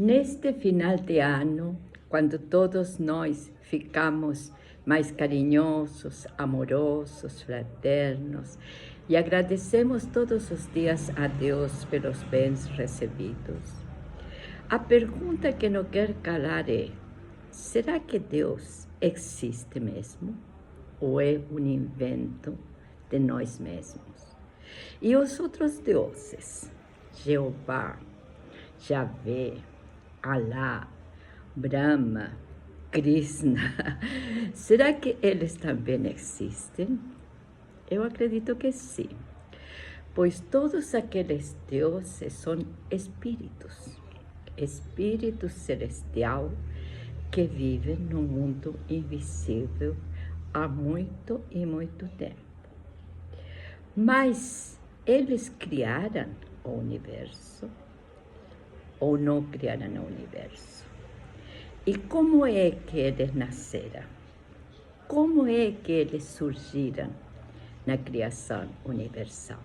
Neste final de ano, quando todos nós ficamos mais carinhosos, amorosos, fraternos e agradecemos todos os dias a Deus pelos bens recebidos, a pergunta que não quer calar é: será que Deus existe mesmo? Ou é um invento de nós mesmos? E os outros deuses, Jeová, Javé, Alá, Brahma, Krishna, será que eles também existem? Eu acredito que sim, pois todos aqueles deuses são espíritos, espíritos celestial que vivem no mundo invisível há muito e muito tempo. Mas eles criaram o universo ou não criaram o universo? E como é que eles nasceram? Como é que eles surgiram na criação universal?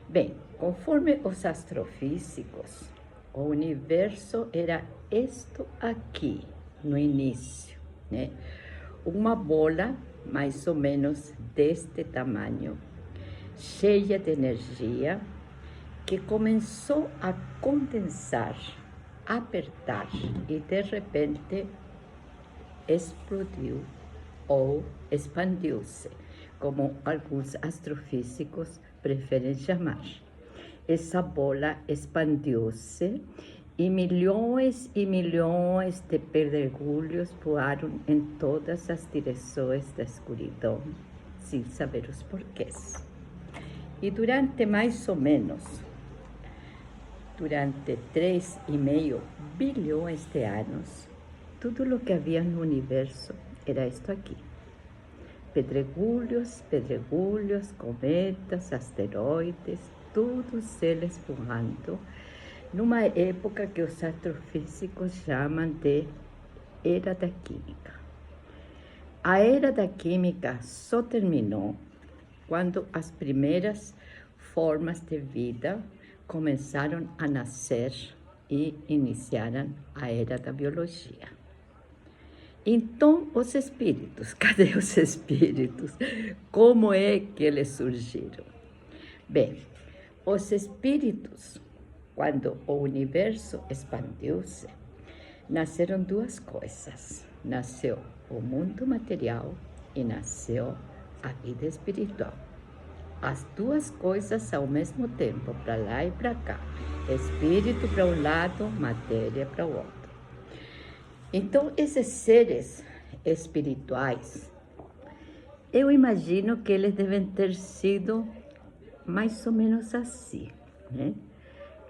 Bem, conforme os astrofísicos, o universo era isto aqui, no início, né? Uma bola mais ou menos deste tamanho, cheia de energia, que começou a condensar, apertar e de repente explodiu ou expandiu-se, como alguns astrofísicos preferem chamar. Essa bola expandiu-se e milhões de pedregulhos voaram em todas as direções da escuridão, sem saber os porquês. E durante mais ou menos, durante 3,5 bilhões de anos, tudo o que havia no universo era isto aqui. Pedregulhos, cometas, asteroides, todos eles voando, numa época que os astrofísicos chamam de Era da Química. A Era da Química só terminou quando as primeiras formas de vida começaram a nascer e iniciaram a Era da Biologia. Então, os espíritos, cadê os espíritos? Como é que eles surgiram? Bem, os espíritos, quando o universo expandiu-se, nasceram duas coisas. Nasceu o mundo material e nasceu a vida espiritual. As duas coisas ao mesmo tempo, para lá e para cá. Espírito para um lado, matéria para o outro. Então, esses seres espirituais, eu imagino que eles devem ter sido mais ou menos assim, né?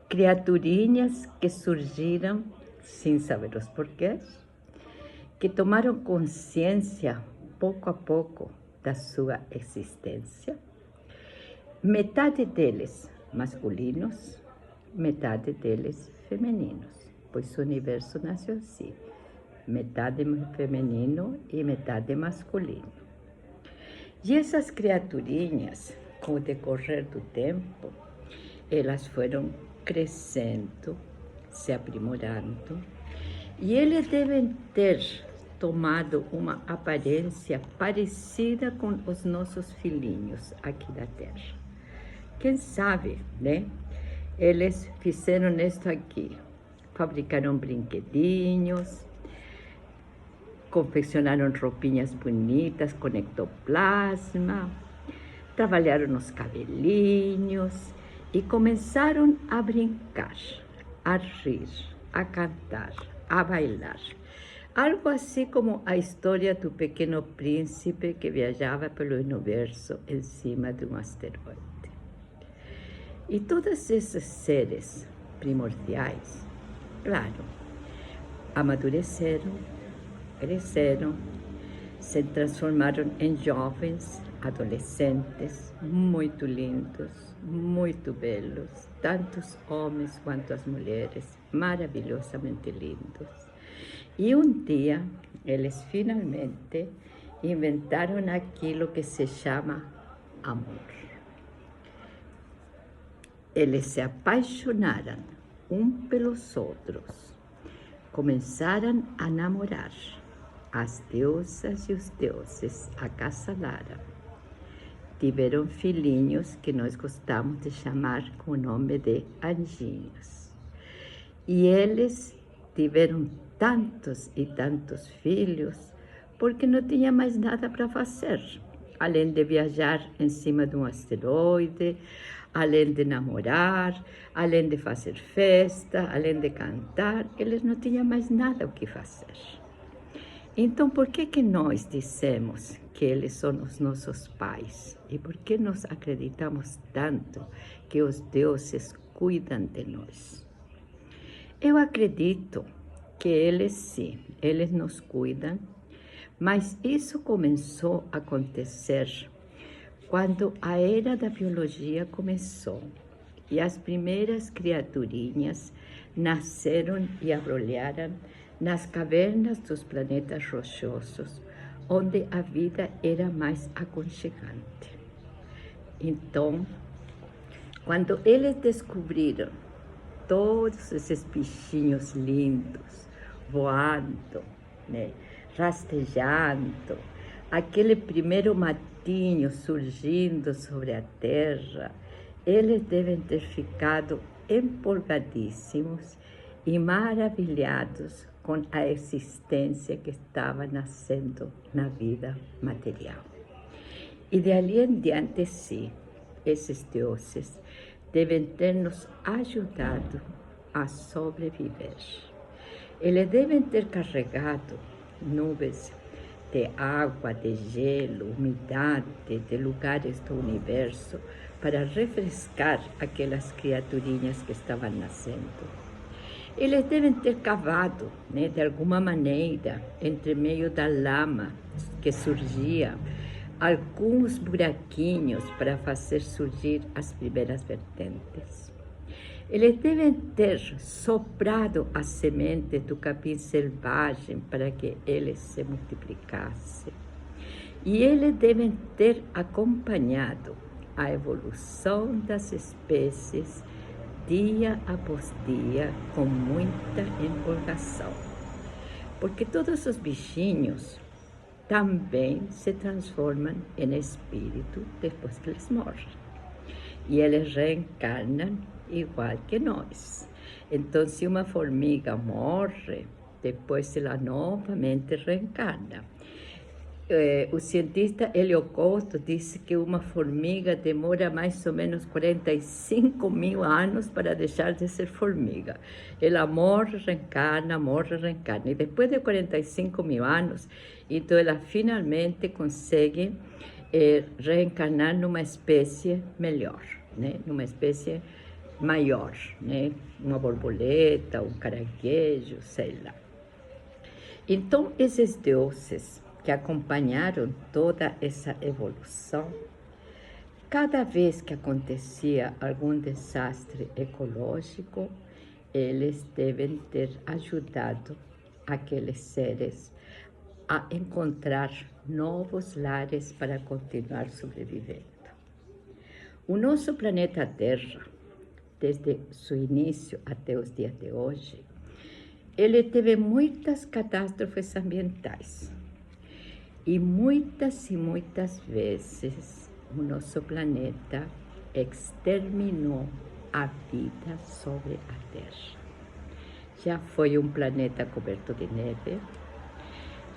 Criaturinhas que surgiram sem saber os porquês, que tomaram consciência pouco a pouco da sua existência. Metade deles masculinos, metade deles femininos, pois o universo nasceu assim. Metade feminino e metade masculino. E essas criaturinhas, com o decorrer do tempo, elas foram crescendo, se aprimorando, e eles devem ter tomado uma aparência parecida com os nossos filhinhos aqui da Terra. Quem sabe, né? Eles fizeram isso aqui, fabricaram brinquedinhos, confeccionaram roupinhas bonitas com ectoplasma, trabalharam os cabelinhos e começaram a brincar, a rir, a cantar, a bailar. Algo assim como a história do pequeno príncipe que viajava pelo universo em cima de um asteroide. E todos esses seres primordiais, claro, amadureceram, cresceram, se transformaram em jovens, adolescentes, muito lindos, muito belos, tantos homens quanto as mulheres, maravilhosamente lindos. E um dia, eles finalmente inventaram aquilo que se chama amor. Eles se apaixonaram um pelos outros, começaram a namorar. As deusas e os deuses acasalaram. Tiveram filhinhos que nós gostamos de chamar com o nome de anjinhos. E eles tiveram tantos e tantos filhos porque não tinha mais nada para fazer, além de viajar em cima de um asteroide, além de namorar, além de fazer festa, além de cantar, eles não tinham mais nada o que fazer. Então, por que nós dizemos que eles são os nossos pais? E por que nós acreditamos tanto que os deuses cuidam de nós? Eu acredito que eles sim, eles nos cuidam, mas isso começou a acontecer quando a era da biologia começou e as primeiras criaturinhas nasceram e abrolharam nas cavernas dos planetas rochosos, onde a vida era mais aconchegante. Então, quando eles descobriram todos esses bichinhos lindos, voando, né, rastejando, aquele primeiro matinho surgindo sobre a terra, eles devem ter ficado empolgadíssimos e maravilhados com a existência que estava nascendo na vida material. E de ali em diante, sim, esses deuses devem ter nos ajudado a sobreviver. Eles devem ter carregado nuvens de água, de gelo, umidade, de lugares do universo para refrescar aquelas criaturinhas que estavam nascendo. Eles devem ter cavado, né, de alguma maneira, entre meio da lama que surgia, alguns buraquinhos para fazer surgir as primeiras vertentes. Eles devem ter soprado as sementes do capim selvagem para que eles se multiplicassem. E eles devem ter acompanhado a evolução das espécies dia após dia com muita empolgação. Porque todos os bichinhos também se transformam em espírito depois que eles morrem. E eles reencarnam igual que nós. Então, se uma formiga morre, depois ela novamente reencarna. O cientista Hélio Couto disse que uma formiga demora mais ou menos 45 mil anos para deixar de ser formiga. Ela morre, reencarna, e depois de 45 mil anos, então ela finalmente consegue reencarnar numa espécie melhor, né? Numa espécie maior, né? Uma borboleta, um caranguejo, sei lá. Então, esses deuses que acompanharam toda essa evolução, cada vez que acontecia algum desastre ecológico, eles devem ter ajudado aqueles seres a encontrar novos lares para continuar sobrevivendo. O nosso planeta Terra, desde seu início até os dias de hoje, ele teve muitas catástrofes ambientais. E muitas vezes o nosso planeta exterminou a vida sobre a Terra. Já foi um planeta coberto de neve,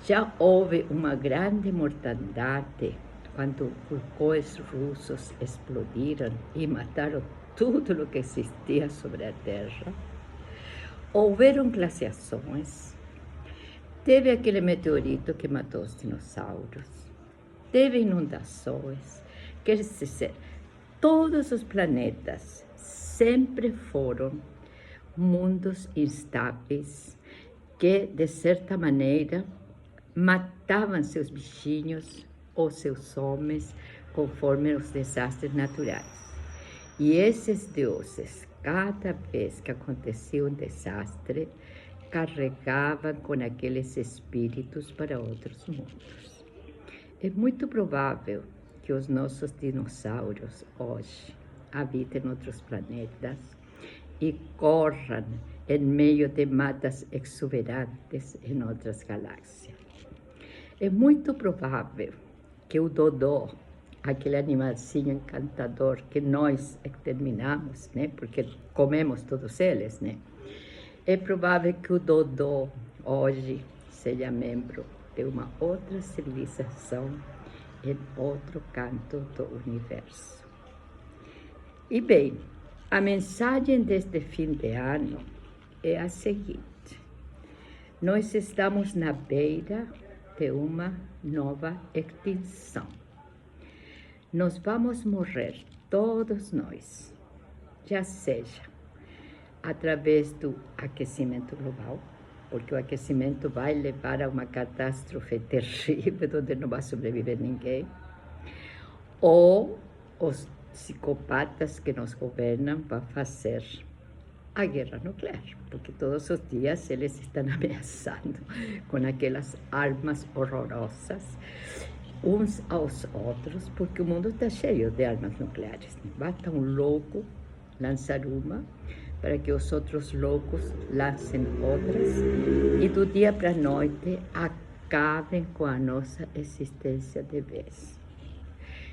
já houve uma grande mortandade quando vulcões russos explodiram e mataram tudo o que existia sobre a Terra. Houveram glaciações. Teve aquele meteorito que matou os dinossauros, teve inundações, quer dizer, todos os planetas sempre foram mundos instáveis que, de certa maneira, matavam seus bichinhos ou seus homens conforme os desastres naturais. E esses deuses, cada vez que acontecia um desastre, carregavam com aqueles espíritos para outros mundos. É muito provável que os nossos dinossauros hoje habitem outros planetas e corram em meio de matas exuberantes em outras galáxias. É muito provável que o Dodô, aquele animalzinho encantador que nós exterminamos, né? Porque comemos todos eles, né? É provável que o Dodô hoje seja membro de uma outra civilização em outro canto do universo. E bem, a mensagem deste fim de ano é a seguinte: nós estamos na beira de uma nova extinção. Nós vamos morrer, todos nós, já seja através do aquecimento global, porque o aquecimento vai levar a uma catástrofe terrível, onde não vai sobreviver ninguém, ou os psicopatas que nos governam vão fazer a guerra nuclear, porque todos os dias eles estão ameaçando com aquelas armas horrorosas uns aos outros, porque o mundo está cheio de armas nucleares. Basta um louco lançar uma para que os outros loucos lancem outras e do dia para a noite acabem com a nossa existência de vez.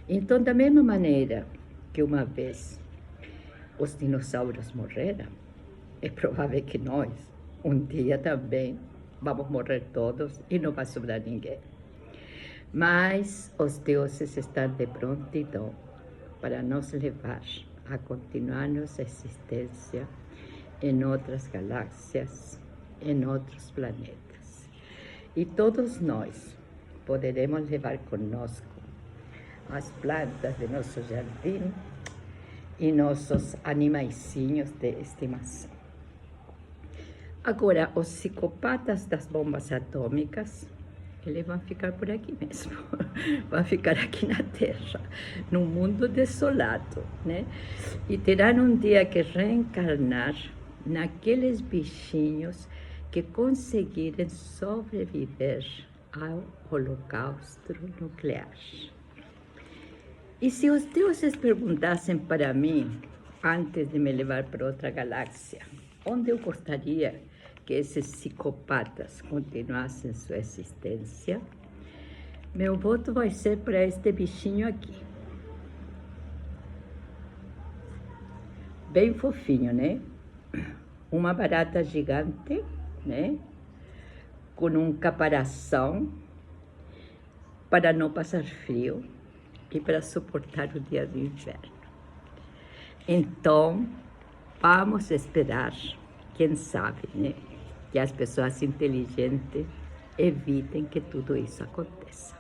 Então, da mesma maneira que uma vez os dinossauros morreram, é provável que nós, um dia também, vamos morrer todos e não vai sobrar ninguém. Mas os deuses estão de prontidão para nos levar a continuar nossa existência em outras galáxias, em outros planetas. E todos nós poderemos levar conosco as plantas de nosso jardim e nossos animaizinhos de estimação. Agora, os psicopatas das bombas atômicas, eles vão ficar por aqui mesmo, vão ficar aqui na Terra, num mundo desolado, né? E terão um dia que reencarnar naqueles bichinhos que conseguirem sobreviver ao holocausto nuclear. E se os deuses perguntassem para mim, antes de me levar para outra galáxia, onde eu gostaria que esses psicopatas continuassem sua existência, meu voto vai ser para este bichinho aqui. Bem fofinho, né? Uma barata gigante, né? Com um caparação para não passar frio e para suportar o dia do inverno. Então, vamos esperar, quem sabe, né? Que as pessoas inteligentes evitem que tudo isso aconteça.